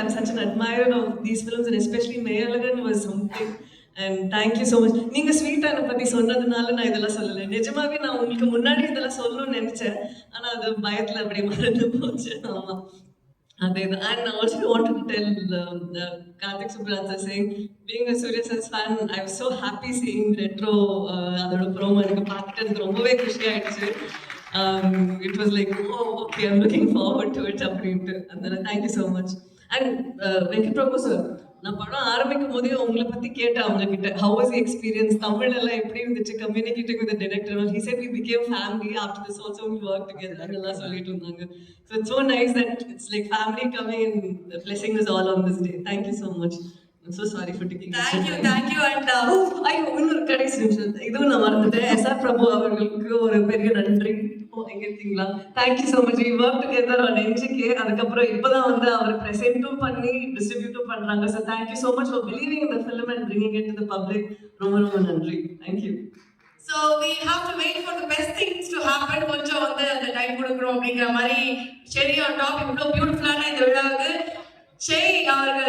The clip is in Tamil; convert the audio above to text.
I'm such an admirer of these films, and especially Mayalagan was something. And thank you so much. நீங்க ஸ்வீட் ஆன பத்தி சொன்னதுனால நான் இதெல்லாம் சொல்லலை. நிஜமாவே நான் உங்களுக்கு முன்னாடி இதெல்லாம் சொல்லணும்னு நினைச்சேன். ஆனா அது பயத்துல அப்படியே மறந்து போச்சு. ஆமா. And I also wanted to tell Karthik Subbarajan saying, being a Surya Sens fan, I was so happy seeing retro அதோட promo எனக்கு பார்த்துட்டு எனக்கு ரொம்பவே குஷி ஆயிடுச்சு. It was like, oh, okay, I'm looking forward to it. And thank you so much. And Venkat Prabhu sir, நான் படம் ஆரம்பிக்கும் போதே உங்களை பத்தி கேட்டேன் அவங்க கிட்ட, how was the experience, Tamil எல்லாம் எப்படி இருந்துச்சு communicating with the director. He said we became family after this also, we worked together எல்லாம் சொல்லிட்டு இருந்தாங்க. So it's so nice that it's like family coming and blessing us all on this day. Thank you so much. I'm so sorry for taking thank you and ஐயோ இன்னொரு கடைசி நிமிஷம் இதுவும் நான் மறந்துட்டேன். எஸ்ஆர் பிரபு அவர்களுக்கு ஒரு பெரிய நன்றி. எங்க இருக்கீங்களா? Thank you so much. We work together on NGK. அதுக்கப்புறம் இப்போதான் வந்து அவர் ப்ரெசென்ட்டும் பண்ணி டிஸ்ட்ரிபியூட்டும் பண்றாங்க. So thank you so much for believing in the film and bringing it to the public. ரொம்ப ரொம்ப நன்றி. Thank you. So we have to wait for the best things to happen. கொஞ்சம் வந்து அந்த டைம் கொடுக்குறோம் அப்படிங்கிற மாதிரி. சரி, ஆன் டாப் இவ்வளோ பியூட்டிஃபுல்லான இந்த விழாவுக்கு ஷெய் அவர்கள்